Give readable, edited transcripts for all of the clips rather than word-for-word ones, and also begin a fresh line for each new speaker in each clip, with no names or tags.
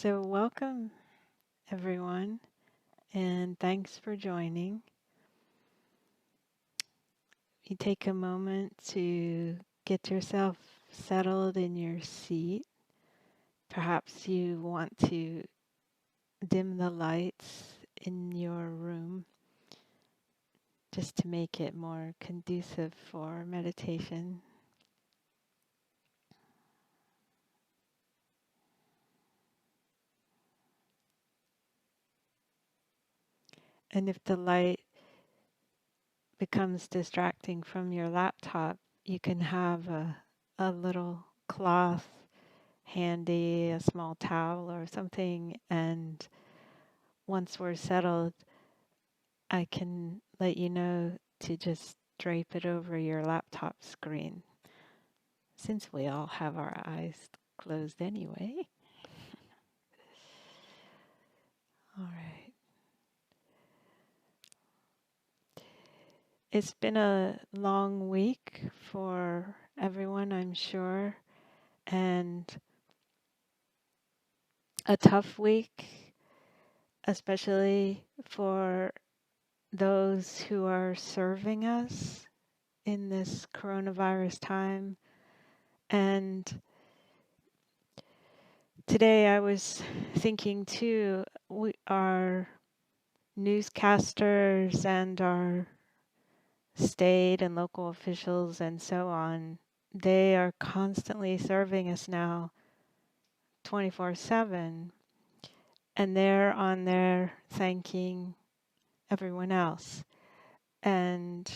So, welcome everyone, and thanks for joining. You take a moment to get yourself settled in your seat. Perhaps you want to dim the lights in your room just to make it more conducive for meditation. And if the light becomes distracting from your laptop, you can have a little cloth handy, a small towel or something, and once we're settled, I can let you know to just drape it over your laptop screen, since we all have our eyes closed anyway. All right. It's been a long week for everyone, I'm sure, and a tough week, especially for those who are serving us in this coronavirus time. And today I was thinking too, our newscasters and our state and local officials and so on, they are constantly serving us now 24/7, and they're on there thanking everyone else. And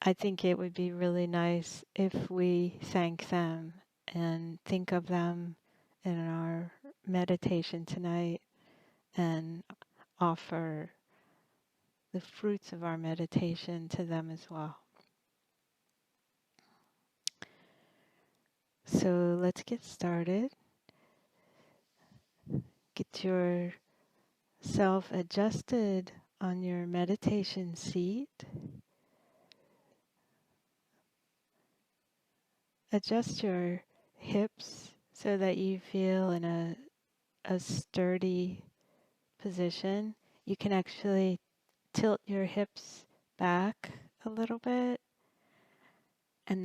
I think it would be really nice if we thank them and think of them in our meditation tonight and offer the fruits of our meditation to them as well. So let's get started. Get yourself adjusted on your meditation seat. Adjust your hips so that you feel in a sturdy position. You can actually tilt your hips back a little bit, and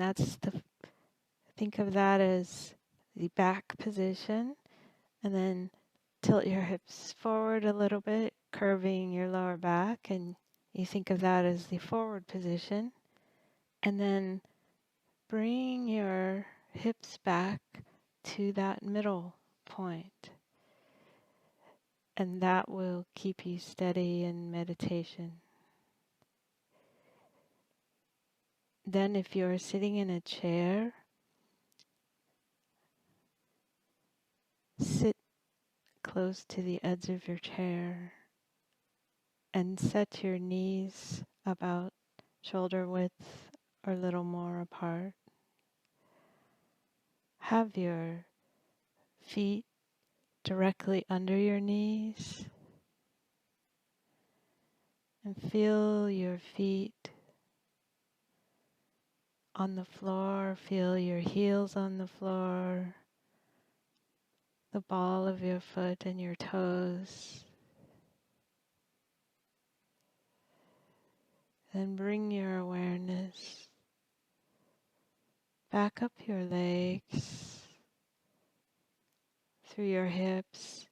think of that as the back position, and then tilt your hips forward a little bit, curving your lower back, and you think of that as the forward position. And then bring your hips back to that middle point, and that will keep you steady in meditation. Then if you're sitting in a chair, sit close to the edge of your chair and set your knees about shoulder width or a little more apart. Have your feet directly under your knees and feel your feet on the floor. Feel your heels on the floor, the ball of your foot and your toes. Then bring your awareness back up your legs, through your hips,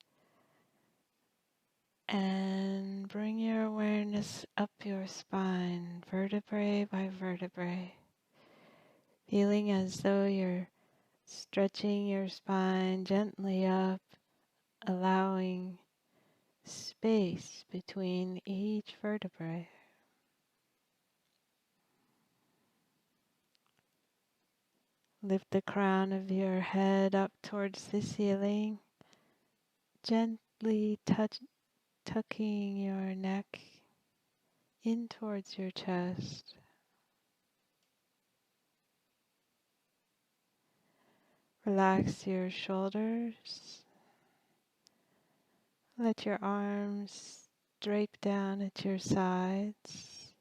and bring your awareness up your spine, vertebrae by vertebrae, feeling as though you're stretching your spine gently up, allowing space between each vertebrae. Lift the crown of your head up towards the ceiling, gently tucking your neck in towards your chest. Relax your shoulders. Let your arms drape down at your sides,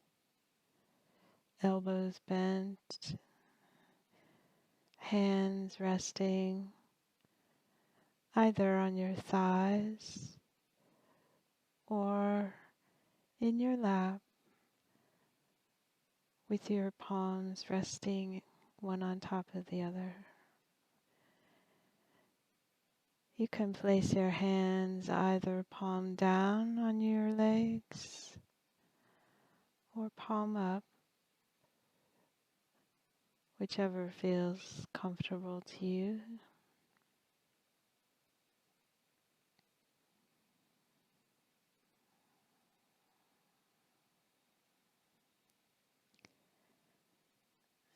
elbows bent, hands resting either on your thighs or in your lap with your palms resting one on top of the other. You can place your hands either palm down on your legs or palm up, whichever feels comfortable to you.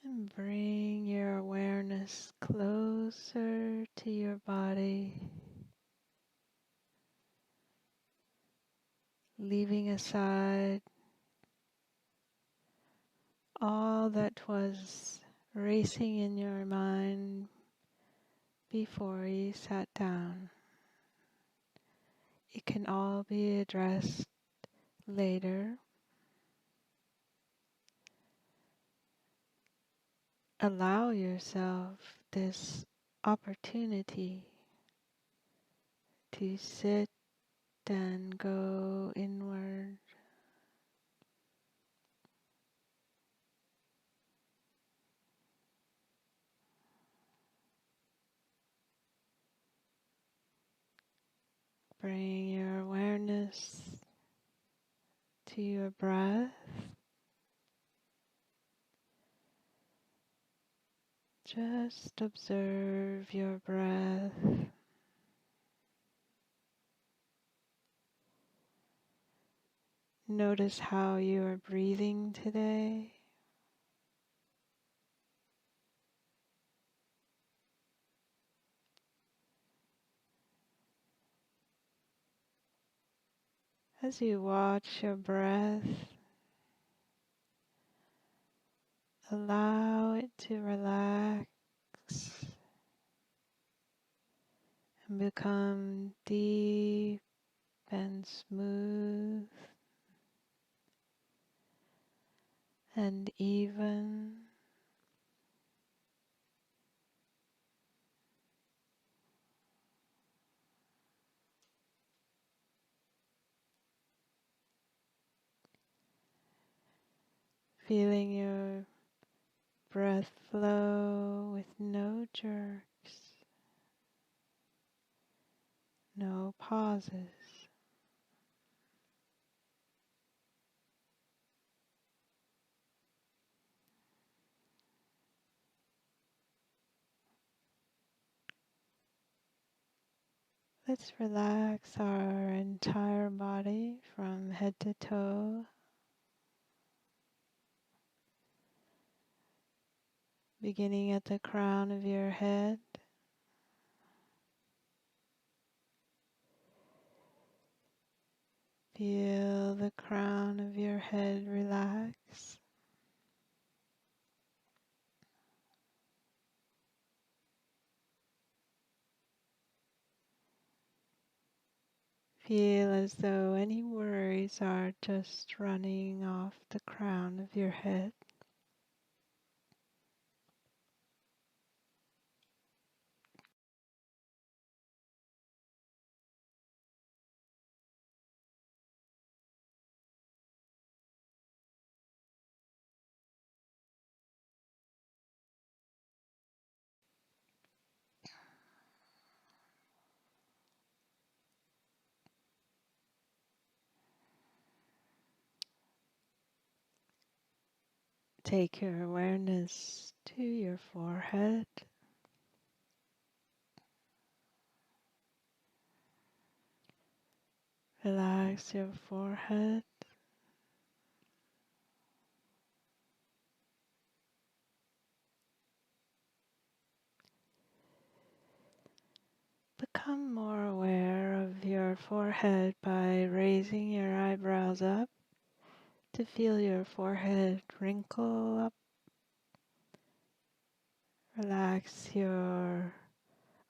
And bring your awareness closer to your body, leaving aside all that was racing in your mind before you sat down. It can all be addressed later. Allow yourself this opportunity to sit and go inward. Bring your awareness to your breath. Just observe your breath. Notice how you are breathing today. As you watch your breath, allow it to relax and become deep and smooth and even. Feeling your breath flow with no jerks, no pauses. Let's relax our entire body from head to toe, beginning at the crown of your head. Feel the crown of your head relax. Feel as though any worries are just running off the crown of your head. Take your awareness to your forehead. Relax your forehead. Become more aware of your forehead by raising your eyebrows up to feel your forehead wrinkle up. Relax your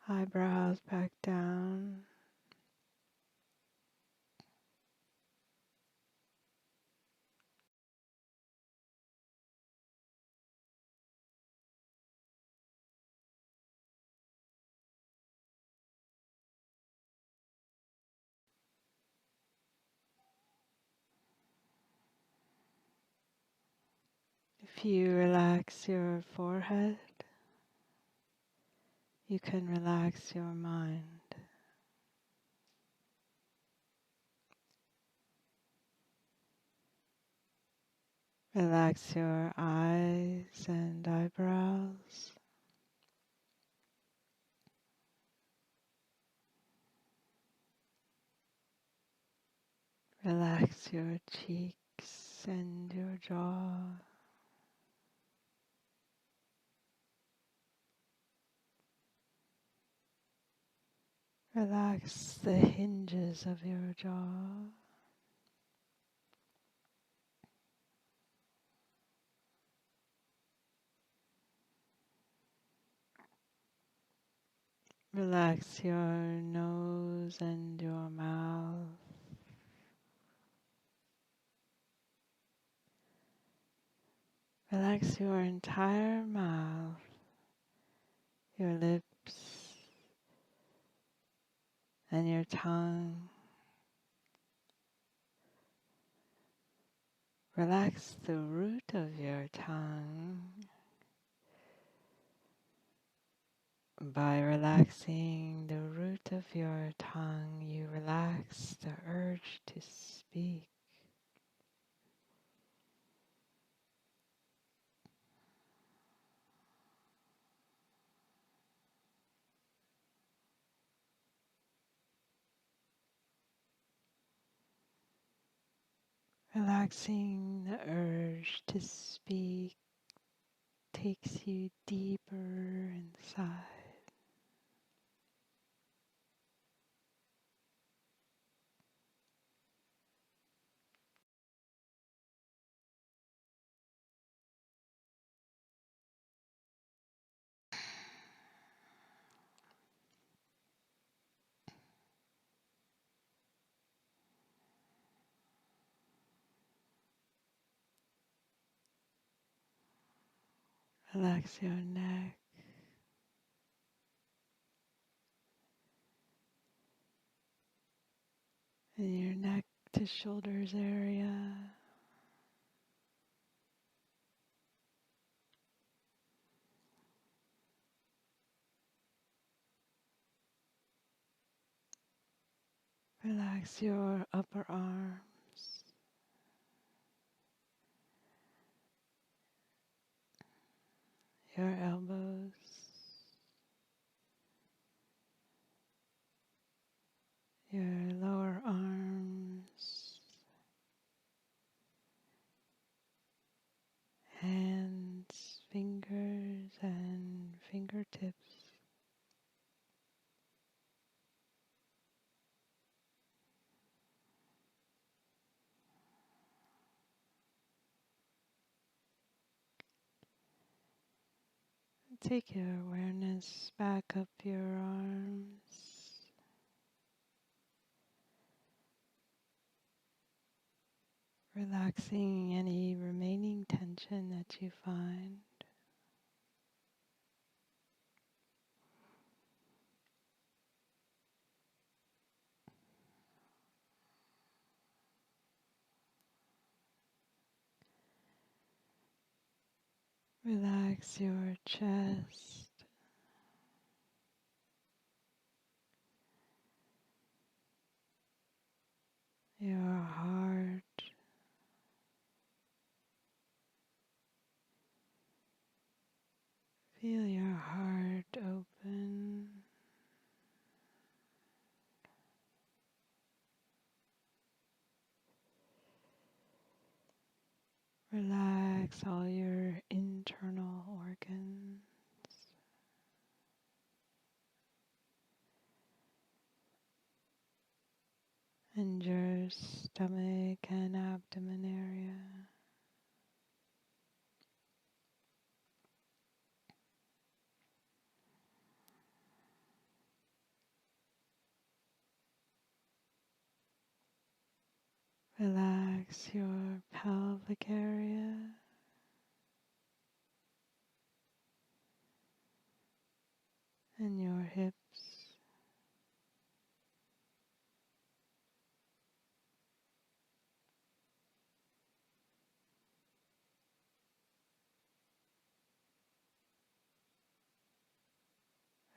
eyebrows back down. If you relax your forehead, you can relax your mind. Relax your eyes and eyebrows. Relax your cheeks and your jaw. Relax the hinges of your jaw. Relax your nose and your mouth. Relax your entire mouth, your lips, and your tongue. Relax the root of your tongue. By relaxing the root of your tongue, you relax the urge to speak. Relaxing the urge to speak takes you deeper inside. Relax your neck and your neck to shoulders area. Relax your upper arms, your elbows, your lower arms, hands, fingers, and fingertips. Take your awareness back up your arms, relaxing any remaining tension that you find. Relax your chest, your heart, feel your heart open. Relax all your internal organs and your stomach and abdomen area. Relax your pelvic area and your hips.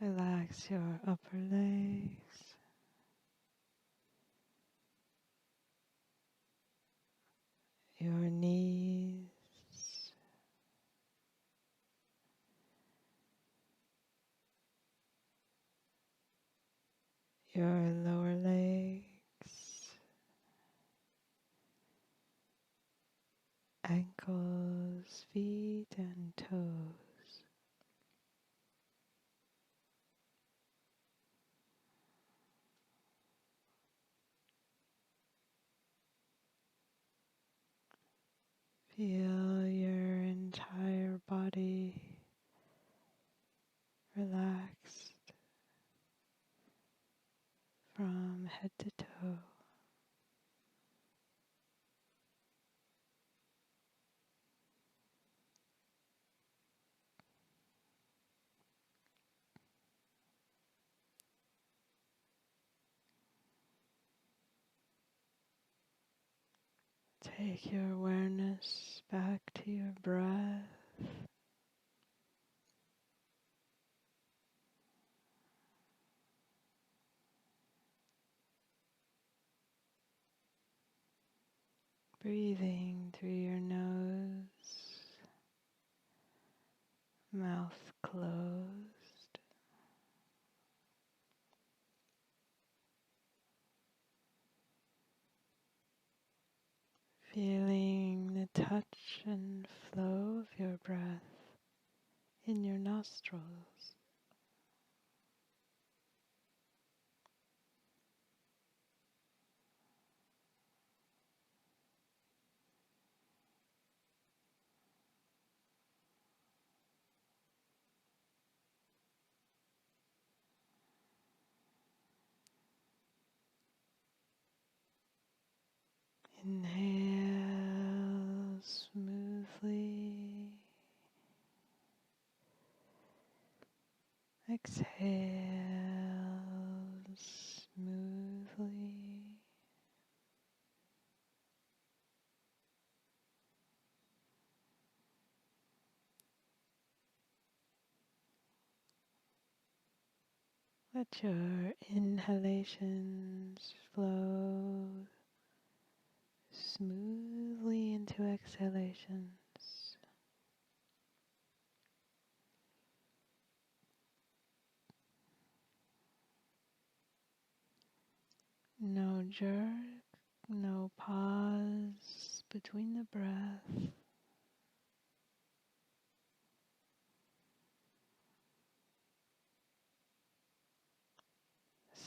Relax your upper legs, your knees, your lower legs, ankles, feet, and toes. Feel your entire body relaxed from head to toe. Take your awareness back to your breath. Breathing through your nose, mouth closed. Feeling the touch and flow of your breath in your nostrils. Inhale smoothly. Exhale smoothly. Let your inhalations flow smoothly into exhalations. No jerk, no pause between the breath.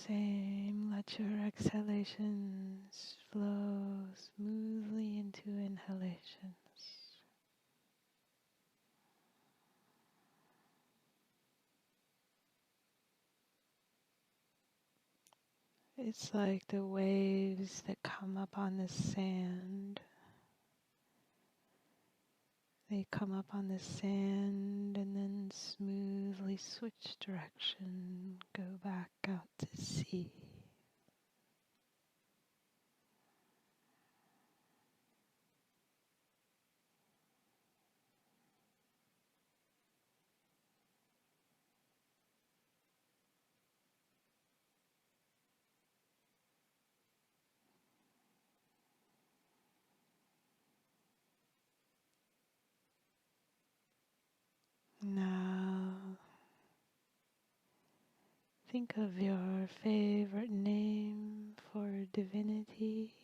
Same, let your exhalations flow smoothly into inhalations. It's like the waves that come up on the sand. They come up on the sand and then smoothly switch direction, go back out to sea. Now, think of your favorite name for divinity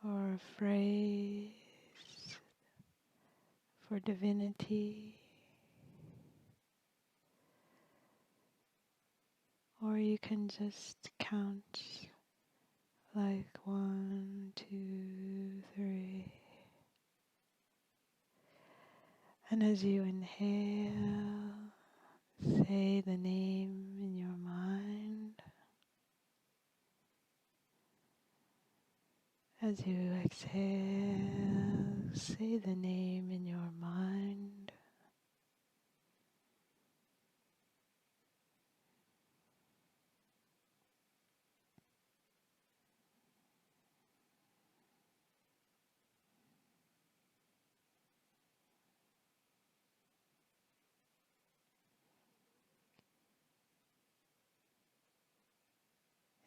or a phrase for divinity, or you can just count like 1, 2, 3. And as you inhale, say the name in your mind. As you exhale, say the name in your mind.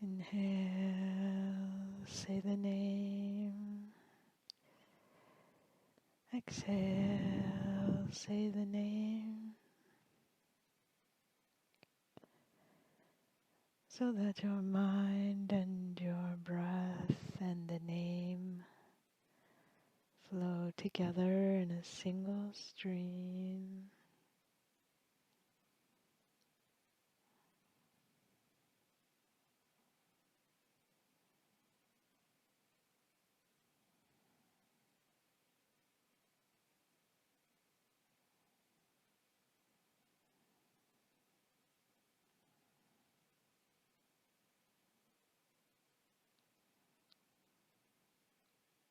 Inhale, say the name. Exhale, say the name. So that your mind and your breath and the name flow together in a single stream.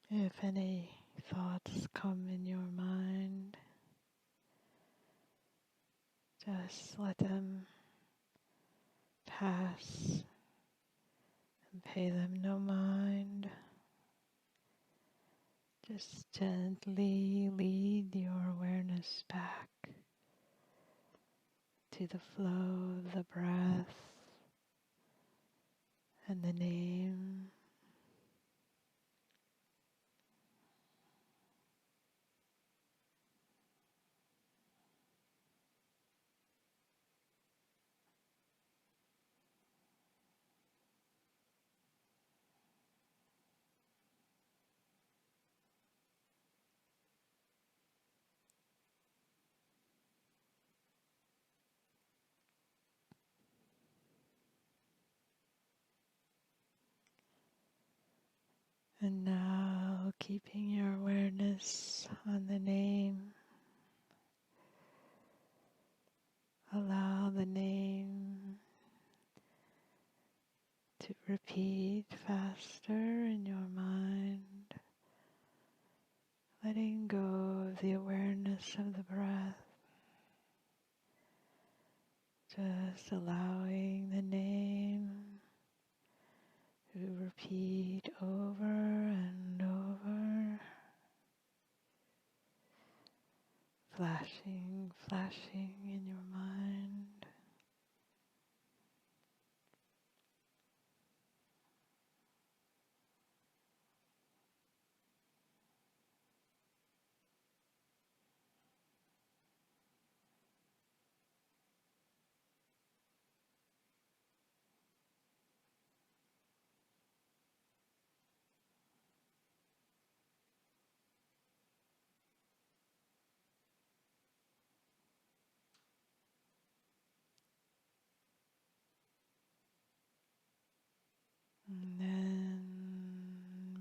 If any thoughts come in your mind, just let them pass and pay them no mind. Just gently lead your awareness back to the flow of the breath and the name. And now, keeping your awareness on the name, allow the name to repeat faster in your mind, letting go of the awareness of the breath, just allowing the name to repeat over and over, flashing in your mind. And then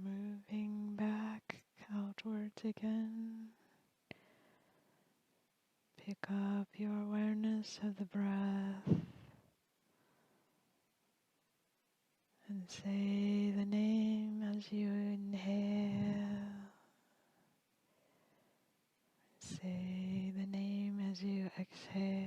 moving back outwards again, pick up your awareness of the breath and say the name as you inhale. Say the name as you exhale.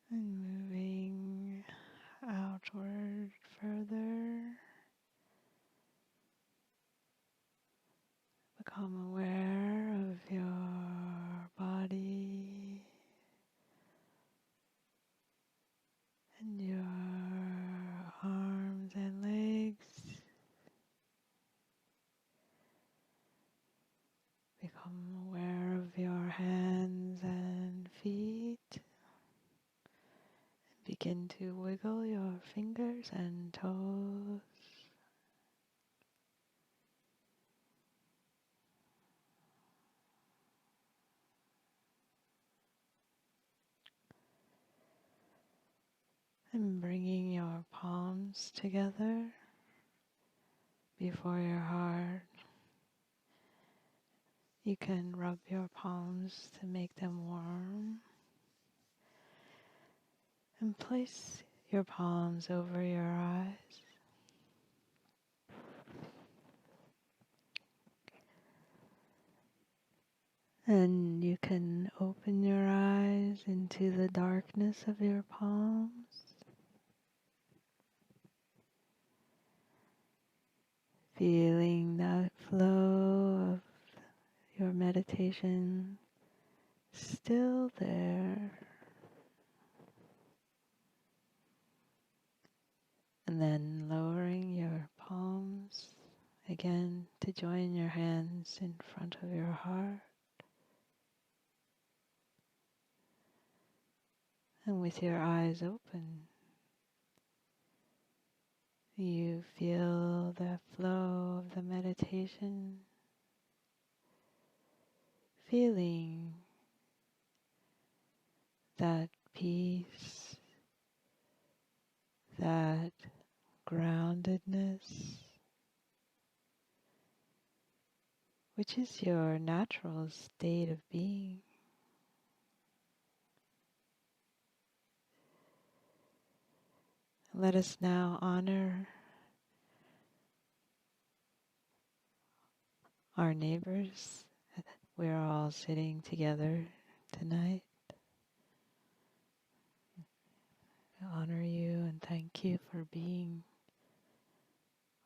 And moving outward further, become aware of your body and your arms and legs. Become aware of your hands and feet. Begin to wiggle your fingers and toes. And bringing your palms together before your heart. You can rub your palms to make them warm. And place your palms over your eyes. And you can open your eyes into the darkness of your palms, feeling that flow of your meditation still there. And then lowering your palms again to join your hands in front of your heart. And with your eyes open, you feel the flow of the meditation, feeling that peace, that groundedness, which is your natural state of being. Let us now honor our neighbors. We're all sitting together tonight. I honor you and thank you for being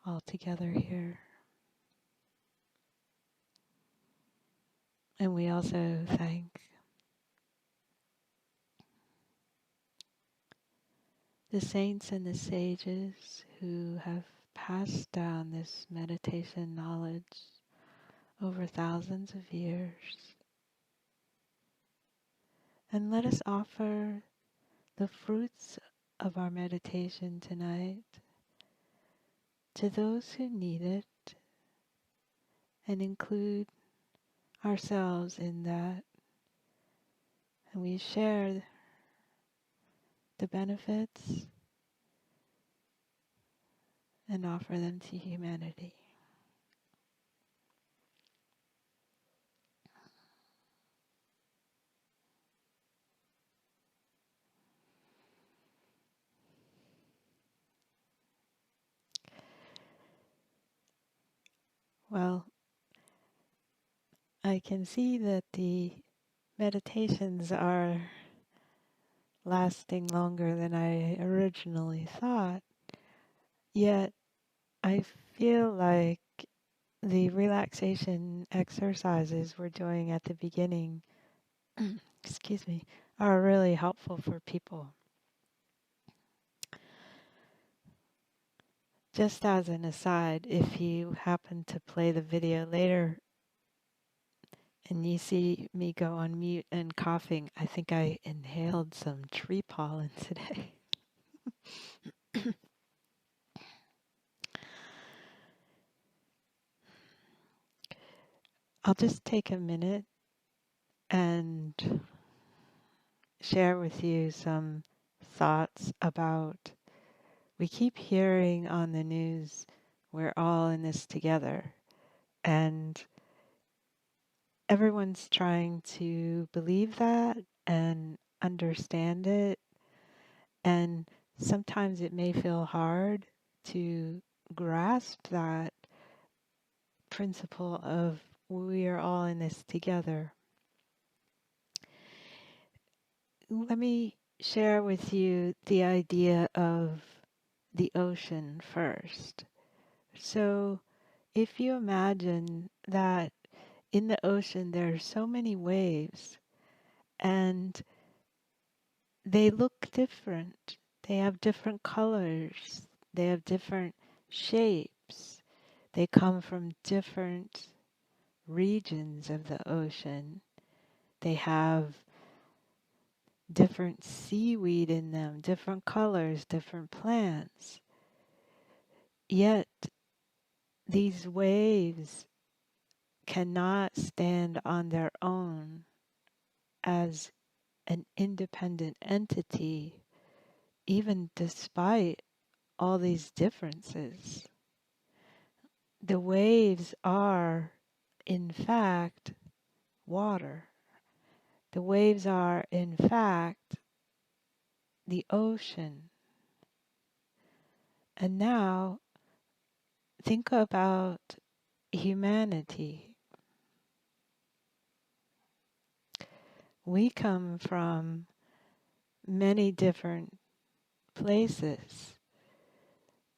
all together here. And we also thank the saints and the sages who have passed down this meditation knowledge over thousands of years. And let us offer the fruits of our meditation tonight to those who need it and include ourselves in that. And we share the benefits and offer them to humanity. Well, I can see that the meditations are lasting longer than I originally thought, yet I feel like the relaxation exercises we're doing at the beginning, excuse me, are really helpful for people. Just as an aside, if you happen to play the video later and you see me go on mute and coughing, I think I inhaled some tree pollen today. I'll just take a minute and share with you some thoughts about, we keep hearing on the news, we're all in this together. And everyone's trying to believe that and understand it. And sometimes it may feel hard to grasp that principle of we are all in this together. Let me share with you the idea of the ocean first. So if you imagine that in the ocean there are so many waves and they look different, they have different colors, they have different shapes, they come from different regions of the ocean, they have different seaweed in them, different colors, different plants. Yet these waves cannot stand on their own as an independent entity, even despite all these differences. The waves are, in fact, water. The waves are, in fact, the ocean. And now, think about humanity. We come from many different places.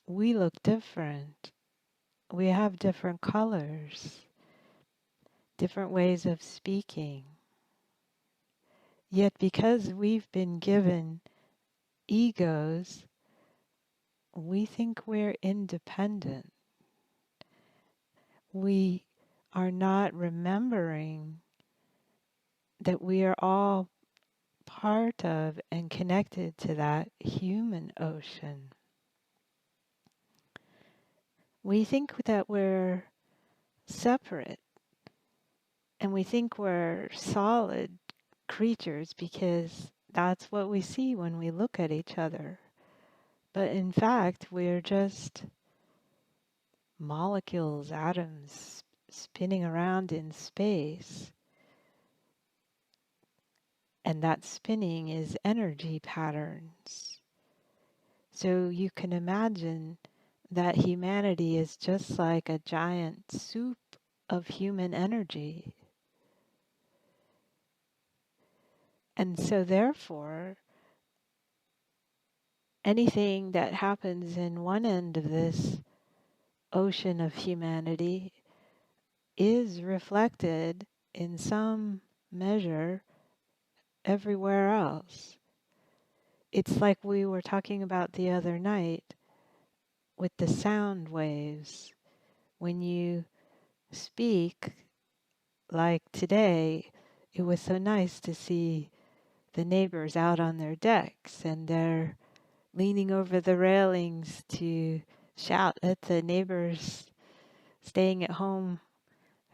We look different. We have different colors, different ways of speaking. Yet because we've been given egos, we think we're independent. We are not remembering that we are all part of and connected to that human ocean. We think that we're separate and we think we're solid creatures because that's what we see when we look at each other. But in fact, we're just molecules, atoms spinning around in space. And that spinning is energy patterns. So you can imagine that humanity is just like a giant soup of human energy. And so therefore, anything that happens in one end of this ocean of humanity is reflected in some measure everywhere else. It's like we were talking about the other night with the sound waves. When you speak, like today, it was so nice to see the neighbors out on their decks and they're leaning over the railings to shout at the neighbors staying at home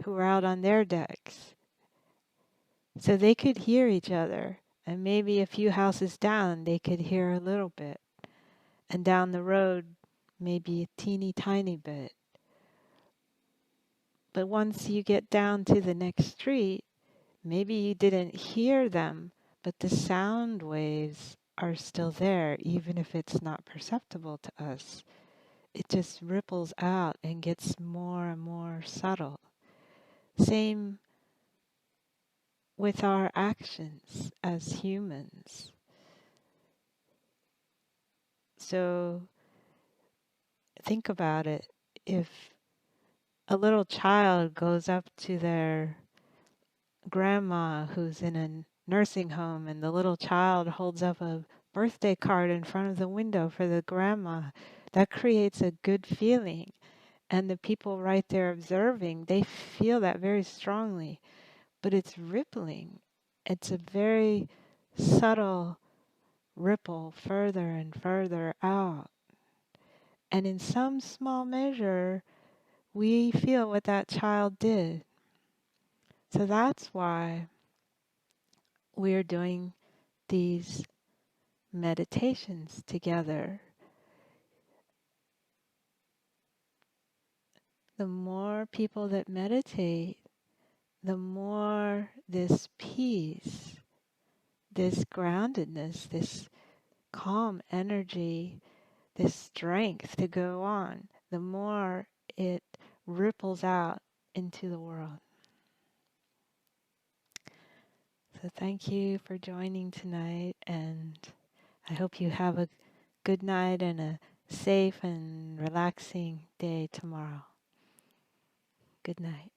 who were out on their decks. So they could hear each other, and maybe a few houses down they could hear a little bit, and down the road maybe a teeny tiny bit. But once you get down to the next street, maybe you didn't hear them, but the sound waves are still there, even if it's not perceptible to us. It just ripples out and gets more and more subtle. Same with our actions as humans. So think about it. If a little child goes up to their grandma who's in a nursing home and the little child holds up a birthday card in front of the window for the grandma, that creates a good feeling. And the people right there observing, they feel that very strongly, but it's rippling. It's a very subtle ripple further and further out. And in some small measure, we feel what that child did. So that's why we're doing these meditations together. The more people that meditate, the more this peace, this groundedness, this calm energy, this strength to go on, the more it ripples out into the world. So thank you for joining tonight, and I hope you have a good night and a safe and relaxing day tomorrow. Good night.